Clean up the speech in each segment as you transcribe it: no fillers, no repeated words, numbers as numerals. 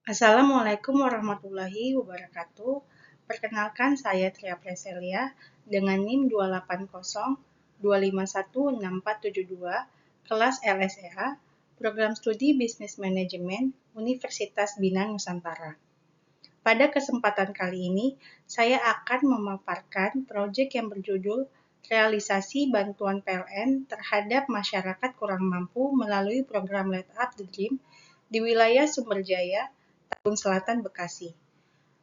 Assalamualaikum warahmatullahi wabarakatuh. Perkenalkan saya Tria Preselia dengan NIM 280251642, kelas LSEA, Program Studi Bisnis Manajemen, Universitas Bina Nusantara. Pada kesempatan kali ini, saya akan memaparkan proyek yang berjudul Realisasi Bantuan PLN terhadap Masyarakat Kurang Mampu melalui program Let Up the Dream di wilayah Sumberjaya, Tambun Selatan, Bekasi.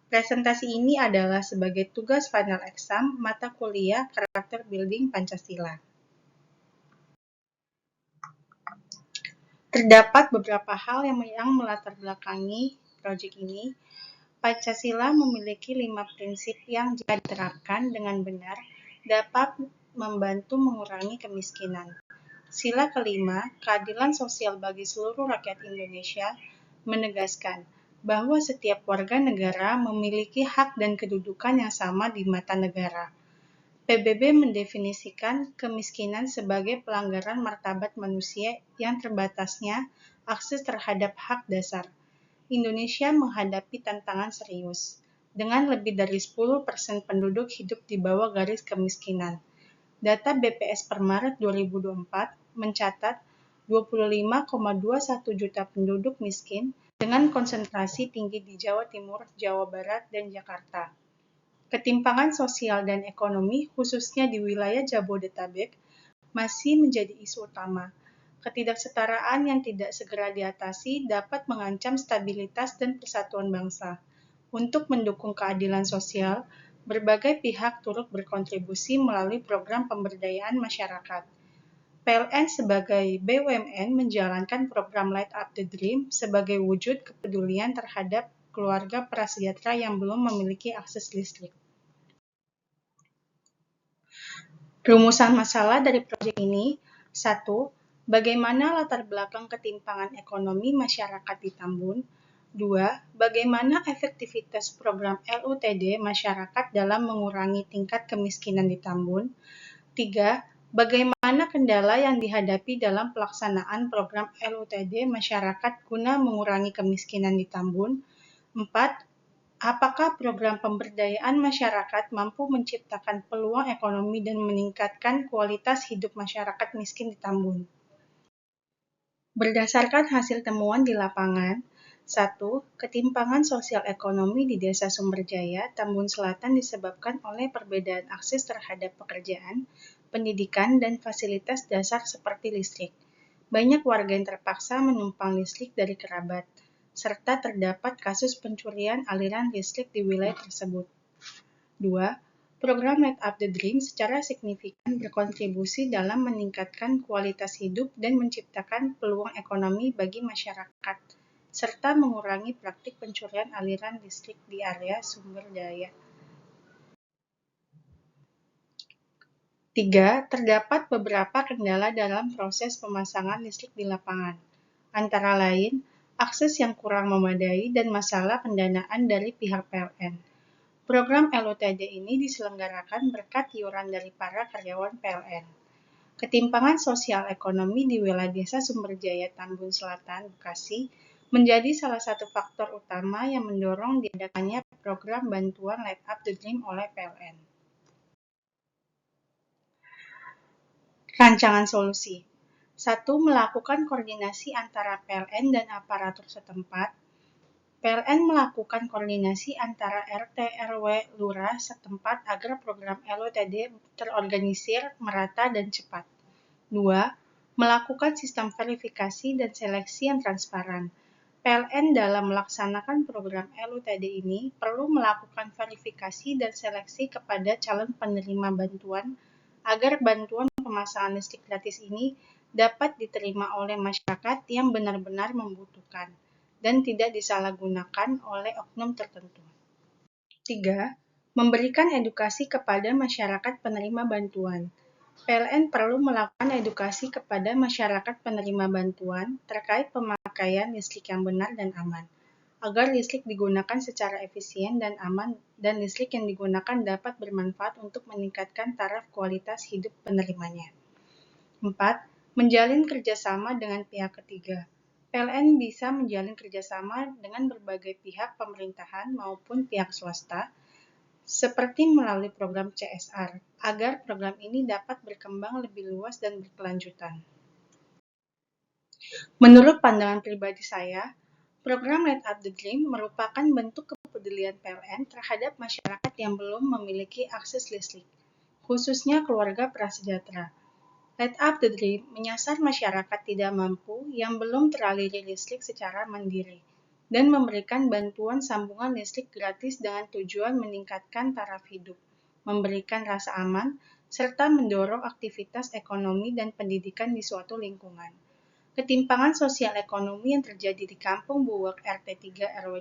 Presentasi ini adalah sebagai tugas final exam mata kuliah Karakter Building Pancasila. Terdapat beberapa hal yang melatar belakangi proyek ini. Pancasila memiliki 5 prinsip yang jika diterapkan dengan benar dapat membantu mengurangi kemiskinan. Sila kelima, keadilan sosial bagi seluruh rakyat Indonesia, menegaskan bahwa setiap warga negara memiliki hak dan kedudukan yang sama di mata negara. PBB mendefinisikan kemiskinan sebagai pelanggaran martabat manusia yang terbatasnya akses terhadap hak dasar. Indonesia menghadapi tantangan serius, dengan lebih dari 10% penduduk hidup di bawah garis kemiskinan. Data BPS per Maret 2024 mencatat 25,21 juta penduduk miskin dengan konsentrasi tinggi di Jawa Timur, Jawa Barat, dan Jakarta. Ketimpangan sosial dan ekonomi, khususnya di wilayah Jabodetabek, masih menjadi isu utama. Ketidaksetaraan yang tidak segera diatasi dapat mengancam stabilitas dan persatuan bangsa. Untuk mendukung keadilan sosial, berbagai pihak turut berkontribusi melalui program pemberdayaan masyarakat. PLN sebagai BUMN menjalankan program Light Up the Dream sebagai wujud kepedulian terhadap keluarga prasejahtera yang belum memiliki akses listrik. Rumusan masalah dari proyek ini: 1. Bagaimana latar belakang ketimpangan ekonomi masyarakat di Tambun? 2. Bagaimana efektivitas program LUTD masyarakat dalam mengurangi tingkat kemiskinan di Tambun? 3. Bagaimana kendala yang dihadapi dalam pelaksanaan program LUTD masyarakat guna mengurangi kemiskinan di Tambun? 4. Apakah program pemberdayaan masyarakat mampu menciptakan peluang ekonomi dan meningkatkan kualitas hidup masyarakat miskin di Tambun? Berdasarkan hasil temuan di lapangan, 1. Ketimpangan sosial ekonomi di Desa Sumberjaya, Tambun Selatan disebabkan oleh perbedaan akses terhadap pekerjaan, pendidikan, dan fasilitas dasar seperti listrik. Banyak warga yang terpaksa menumpang listrik dari kerabat, serta terdapat kasus pencurian aliran listrik di wilayah tersebut. 2. Program Light Up the Dream secara signifikan berkontribusi dalam meningkatkan kualitas hidup dan menciptakan peluang ekonomi bagi masyarakat, serta mengurangi praktik pencurian aliran listrik di area sumber daya. 3. Terdapat beberapa kendala dalam proses pemasangan listrik di lapangan, antara lain akses yang kurang memadai dan masalah pendanaan dari pihak PLN. Program LUTD ini diselenggarakan berkat iuran dari para karyawan PLN. Ketimpangan sosial ekonomi di wilayah Desa Sumberjaya, Tambun Selatan, Bekasi, menjadi salah satu faktor utama yang mendorong diadakannya program bantuan Light Up the Dream oleh PLN. Rancangan solusi: 1. Melakukan koordinasi antara PLN dan aparatur setempat. PLN melakukan koordinasi antara RT, RW, lurah setempat agar program LUTD terorganisir, merata, dan cepat. 2. Melakukan sistem verifikasi dan seleksi yang transparan. PLN dalam melaksanakan program LUTD ini perlu melakukan verifikasi dan seleksi kepada calon penerima bantuan agar bantuan pemasangan listrik gratis ini dapat diterima oleh masyarakat yang benar-benar membutuhkan dan tidak disalahgunakan oleh oknum tertentu. 3. Memberikan edukasi kepada masyarakat penerima bantuan. PLN perlu melakukan edukasi kepada masyarakat penerima bantuan terkait pemakaian listrik yang benar dan aman, agar listrik digunakan secara efisien dan aman dan listrik yang digunakan dapat bermanfaat untuk meningkatkan taraf kualitas hidup penerimanya. 4. Menjalin kerjasama dengan pihak ketiga. PLN bisa menjalin kerjasama dengan berbagai pihak pemerintahan maupun pihak swasta, seperti melalui program CSR, agar program ini dapat berkembang lebih luas dan berkelanjutan. Menurut pandangan pribadi saya, program Light Up the Dream merupakan bentuk kepedulian PLN terhadap masyarakat yang belum memiliki akses listrik, khususnya keluarga prasejahtera. Light Up the Dream menyasar masyarakat tidak mampu yang belum teraliri listrik secara mandiri dan memberikan bantuan sambungan listrik gratis dengan tujuan meningkatkan taraf hidup, memberikan rasa aman, serta mendorong aktivitas ekonomi dan pendidikan di suatu lingkungan. Ketimpangan sosial ekonomi yang terjadi di Kampung Buwek RT 3 RW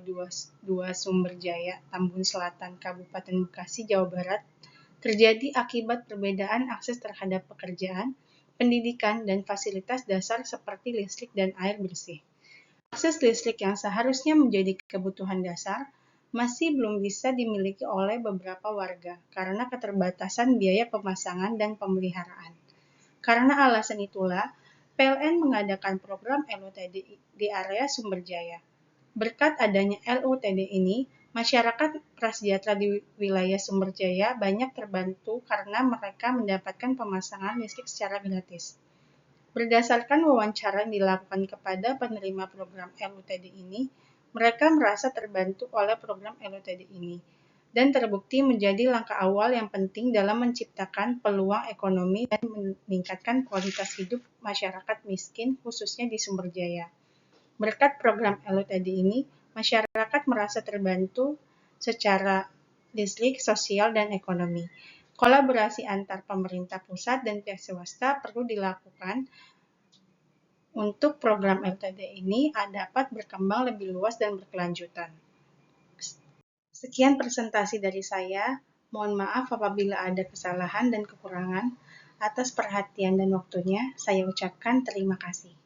22 Sumberjaya, Tambun Selatan, Kabupaten Bekasi, Jawa Barat, terjadi akibat perbedaan akses terhadap pekerjaan, pendidikan, dan fasilitas dasar seperti listrik dan air bersih. Akses listrik yang seharusnya menjadi kebutuhan dasar masih belum bisa dimiliki oleh beberapa warga karena keterbatasan biaya pemasangan dan pemeliharaan. Karena alasan itulah, PLN mengadakan program LUTD di area Sumberjaya. Berkat adanya LUTD ini, masyarakat prasejahtera di wilayah Sumberjaya banyak terbantu karena mereka mendapatkan pemasangan listrik secara gratis. Berdasarkan wawancara yang dilakukan kepada penerima program LUTD ini, mereka merasa terbantu oleh program LUTD ini dan terbukti menjadi langkah awal yang penting dalam menciptakan peluang ekonomi dan meningkatkan kualitas hidup masyarakat miskin khususnya di Sumberjaya. Berkat program LUTD ini, masyarakat merasa terbantu secara listrik, sosial, dan ekonomi. Kolaborasi antar pemerintah pusat dan pihak swasta perlu dilakukan untuk program LUTD ini dapat berkembang lebih luas dan berkelanjutan. Sekian presentasi dari saya. Mohon maaf apabila ada kesalahan dan kekurangan. Atas perhatian dan waktunya, saya ucapkan terima kasih.